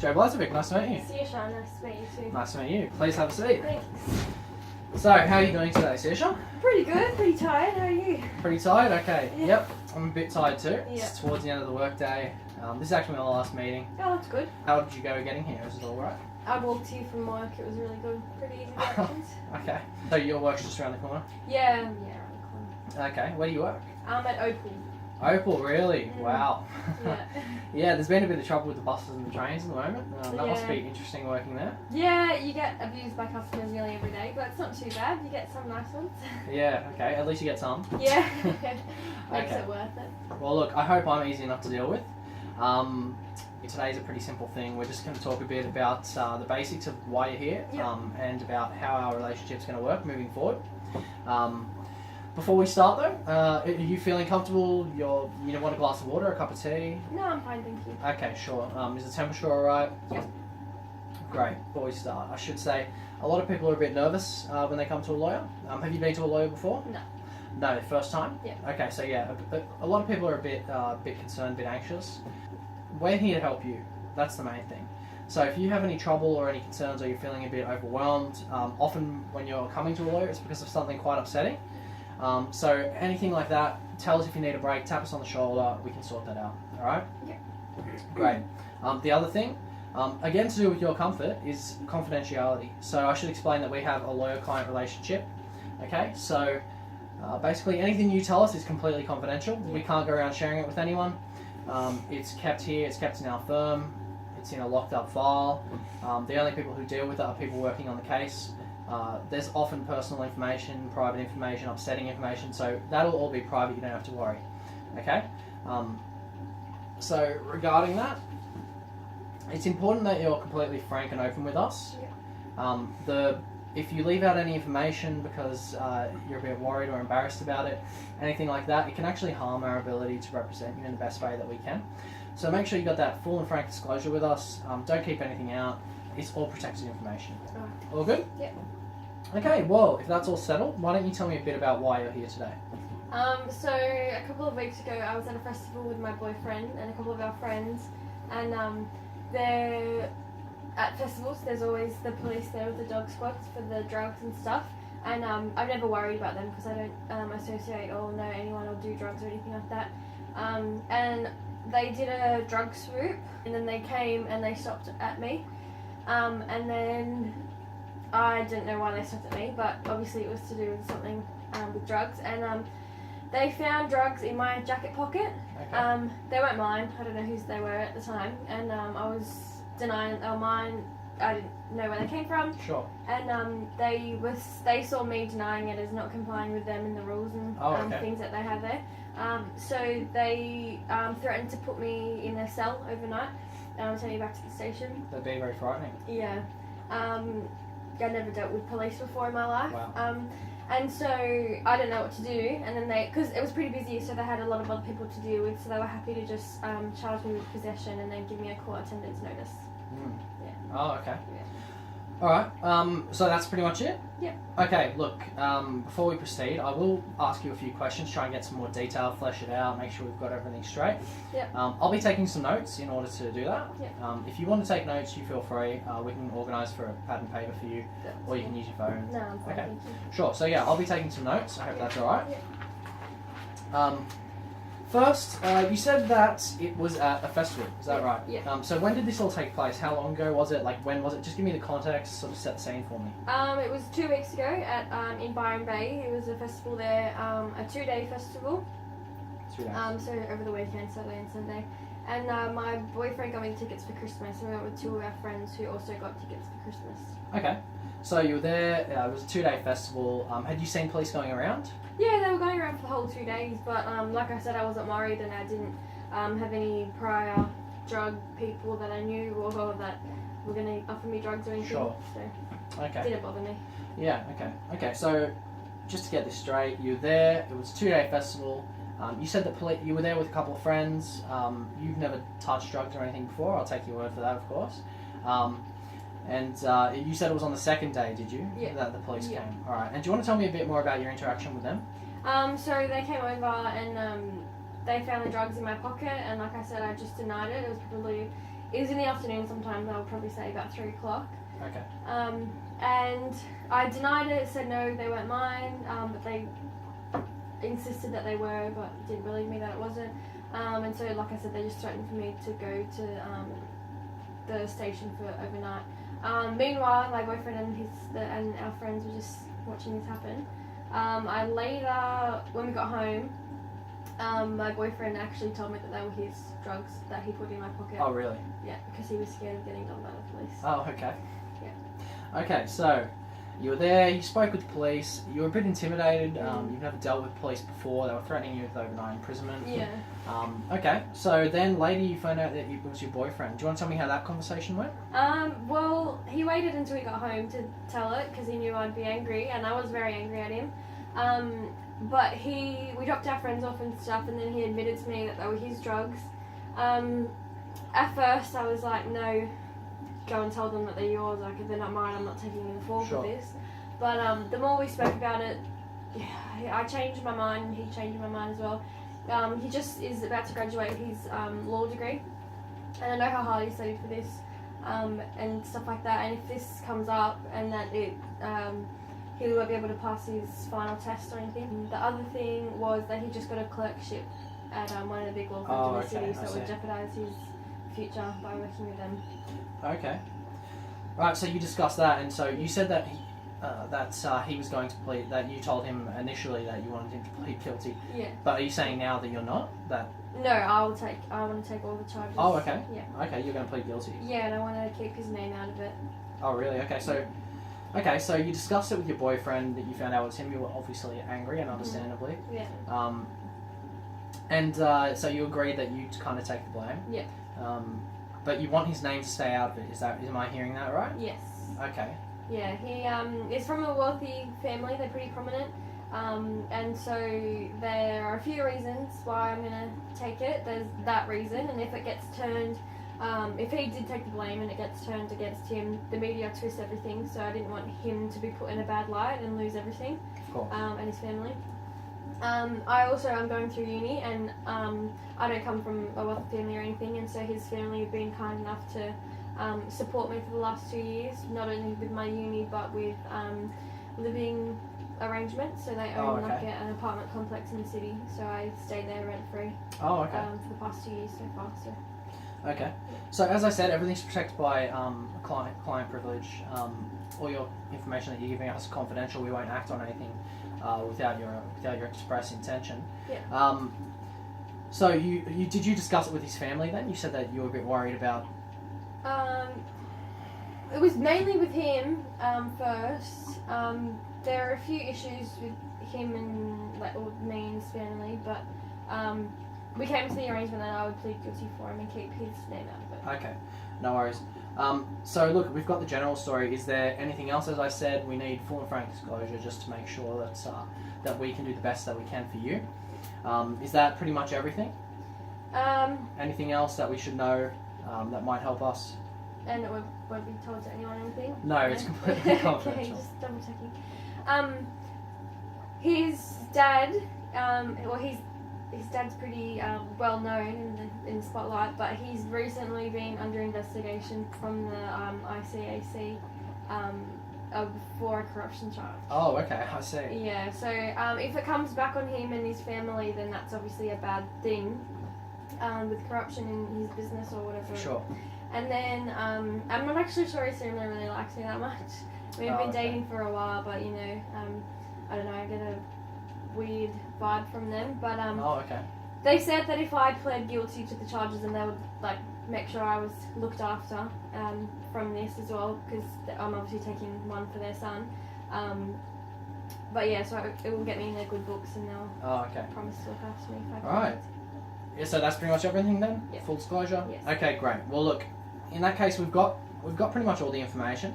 Joe Blazovic, nice to meet you. See you, Sean. Nice to meet you too. Nice to meet you. Please have a seat. Thanks. So, how are you doing today, Saoirse? Pretty good. Pretty tired. How are you? Pretty tired? Okay. Yeah. Yep. I'm a bit tired too. Yeah. It's towards the end of the workday. This is actually my last meeting. Oh, that's good. How did you go getting here? Was it alright? I walked here from work. It was really good. Pretty easy directions. Okay. So your work's just around the corner? Yeah, around the corner. Okay. Where do you work? I'm at Opal. Opal, really? Mm. Wow. Yeah. Yeah, there's been a bit of trouble with the buses and the trains at the moment. That must Yeah. be interesting working there. Yeah, you get abused by customers nearly every day, but it's not too bad. You get some nice ones. Yeah, okay. At least you get some. Yeah. Makes Okay. it worth it. Well, look, I hope I'm easy enough to deal with. Today's a pretty simple thing. We're just going to talk a bit about the basics of why you're here, Yep. and about how our relationship's going to work moving forward. Before we start though, are you feeling comfortable? You want a glass of water, a cup of tea? No, I'm fine, thank you. Okay, sure. Is the temperature alright? Yep. Great. Before we start, I should say a lot of people are a bit nervous when they come to a lawyer. Have you been to a lawyer before? No. No, first time? Yeah. Okay, so yeah, a lot of people are a bit concerned, a bit anxious. We're here to help you. That's the main thing. So if you have any trouble or any concerns, or you're feeling a bit overwhelmed, often when you're coming to a lawyer, it's because of something quite upsetting. So anything like that, tell us if you need a break, tap us on the shoulder, we can sort that out. All right? Yeah. Great. The other thing, again to do with your comfort, is confidentiality. So I should explain that we have a lawyer-client relationship. Okay? So basically anything you tell us is completely confidential. We can't go around sharing it with anyone. It's kept here, it's kept in our firm, it's in a locked up file. The only people who deal with it are people working on the case. There's often personal information, private information, upsetting information, so that'll all be private, you don't have to worry. Okay? So regarding that, it's important that you're completely frank and open with us. Yeah. If you leave out any information because you're a bit worried or embarrassed about it, anything like that, it can actually harm our ability to represent you in the best way that we can. So make sure you got that full and frank disclosure with us. Don't keep anything out. It's all protected information. Alright. All good? Yeah. Okay, well, if that's all settled, why don't you tell me a bit about why you're here today? So a couple of weeks ago, I was at a festival with my boyfriend and a couple of our friends, and they're at festivals. There's always the police there with the dog squads for the drugs and stuff, and I've never worried about them because I don't associate or know anyone or do drugs or anything like that. And they did a drug swoop, and then they came and they stopped at me, and then I didn't know why they stopped at me, but obviously it was to do with something with drugs, and they found drugs in my jacket pocket. Okay. They weren't mine. I don't know whose they were at the time, and I was denying that they were mine. I didn't know where they came from, Sure. and they saw me denying it as not complying with them and the rules and Okay. things that they have there. So they threatened to put me in a cell overnight, take me back to the station. That'd be very frightening. Yeah. I never dealt with police before in my life. Wow. And so I didn't know what to do, and then because it was pretty busy, so they had a lot of other people to deal with, so they were happy to just charge me with possession and then give me a court attendance notice. Mm. Yeah. Oh, okay. Yeah. Alright, so that's pretty much it? Yep. Okay, look, before we proceed, I will ask you a few questions, try and get some more detail, flesh it out, make sure we've got everything straight. Yep. I'll be taking some notes in order to do that. Yep. If you want to take notes, you feel free. We can organise for a pad and paper for you, or you can use your phone. No, I'm fine, Okay. thank you. Sure, so yeah, I'll be taking some notes. I hope that's alright. Yeah. First, you said that it was at a festival, is that right? Yeah. So when did this all take place? How long ago was it? Like, when was it? Just give me the context, sort of set the scene for me. It was 2 weeks ago at in Byron Bay. It was a festival there, a 2-day festival. 2 days. So over the weekend, Saturday and Sunday. And my boyfriend got me tickets for Christmas, and we went with 2 of our friends who also got tickets for Christmas. Okay. So you were there, it was a 2-day festival. Had you seen police going around? Yeah, they were going around for the whole 2 days, but like I said, I wasn't worried, and I didn't have any prior drug people that I knew or that were going to offer me drugs or anything. Sure. So Okay. it didn't bother me. Yeah, okay. Okay, so just to get this straight, you were there, it was a 2-day festival. You said that you were there with a couple of friends. You've never touched drugs or anything before. I'll take your word for that, of course. And you said it was on the second day, did you? Yeah. That the police Yeah. came. All right. And do you want to tell me a bit more about your interaction with them? So they came over and they found the drugs in my pocket, and like I said, I just denied it. It was probably it was in the afternoon sometime, I would probably say about 3 o'clock. Okay. And I denied it, said no, they weren't mine, but they insisted that they were, but didn't believe me that it wasn't. And so, like I said, they just threatened for me to go to the station for overnight. Meanwhile, my boyfriend and our friends were just watching this happen. I later, when we got home, my boyfriend actually told me that they were his drugs that he put in my pocket. Oh, really? Yeah, because he was scared of getting done by the police. Oh, okay. Yeah. Okay, so you were there, you spoke with the police, you were a bit intimidated, you've never dealt with police before, they were threatening you with overnight imprisonment. Yeah. Okay, so then later you found out that it was your boyfriend. Do you want to tell me how that conversation went? Well, he waited until we got home to tell it because he knew I'd be angry, and I was very angry at him. But we dropped our friends off and stuff, and then he admitted to me that they were his drugs. At first I was like, no, go and tell them that they're yours, like if they're not mine, I'm not taking the fall for this. But the more we spoke about it, yeah, I changed my mind, and he changed my mind as well. He just is about to graduate his law degree, and I know how hard he studied for this, and stuff like that, and if this comes up and that he won't be able to pass his final test or anything. The other thing was that he just got a clerkship at one of the big law firms in the city, so it would jeopardise his future by working with them. Okay. Right, so you discussed that, and so you said that he was going to plead, that you told him initially that you wanted him to plead guilty. Yeah. But are you saying now that you're not? No, I want to take all the charges. Oh, okay. Yeah. Okay, you're going to plead guilty. Yeah, and I want to keep his name out of it. Oh, really? Okay, so you discussed it with your boyfriend that you found out it was him. You were obviously angry, and understandably. Yeah. And so you agreed that you'd kind of take the blame. Yeah. But you want his name to stay out of it. Am I hearing that right? Yes. Okay. Yeah, he is from a wealthy family. They're pretty prominent, and so there are a few reasons why I'm gonna take it. There's that reason, and if it gets turned, if he did take the blame and it gets turned against him, the media twists everything. So I didn't want him to be put in a bad light and lose everything, Of course. and his family. I also am going through uni, and I don't come from a wealthy family or anything, and so his family have been kind enough to support me for the last 2 years, not only with my uni but with living arrangements. So they own like an apartment complex in the city, so I stay there rent free. Oh, okay. For the past 2 years so far. So. Okay. So as I said, everything's protected by client privilege. All your information that you're giving us is confidential. We won't act on anything without your express intention. Yeah. So did you discuss it with his family then? You said that you were a bit worried about. It was mainly with him first. There are a few issues with him and me and his family, but we came to the arrangement that I would plead guilty for him and keep his name out of it. Okay, no worries. So look, we've got the general story. Is there anything else? As I said, we need full and frank disclosure just to make sure that we can do the best that we can for you. Is that pretty much everything? Anything else that we should know that might help us? And it won't be told to anyone or anything? No, it's completely confidential. Okay, just double checking. His dad, his dad's pretty well known in the spotlight, but he's recently been under investigation from the ICAC for a corruption charge. Oh, okay, I see. Yeah, so if it comes back on him and his family, then that's obviously a bad thing with corruption in his business or whatever. Sure. And then I'm not actually sure his family really likes me that much. We've been dating for a while, but I don't know, I get a weird vibe from them. But okay. They said that if I pled guilty to the charges, then they would make sure I was looked after from this as well, because I'm obviously taking one for their son. But yeah, so it will get me in their good books, and they'll promise to look after me if I can. Alright. Yeah, so that's pretty much everything then? Yeah. Full disclosure? Yes. Okay, great. Well, look, in that case, we've got pretty much all the information.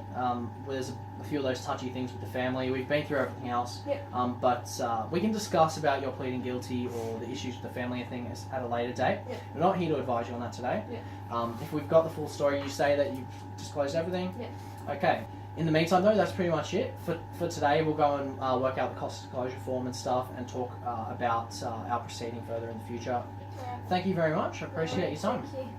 There's a few of those touchy things with the family. We've been through everything else. Yep. But we can discuss about your pleading guilty or the issues with the family thing at a later date. Yep. We're not here to advise you on that today. Yep. If we've got the full story, you say that you've disclosed everything. Yep. Okay. In the meantime, though, that's pretty much it. For today, we'll go and work out the cost disclosure form and stuff and talk about our proceeding further in the future. Yeah. Thank you very much. I appreciate your time. Thank you.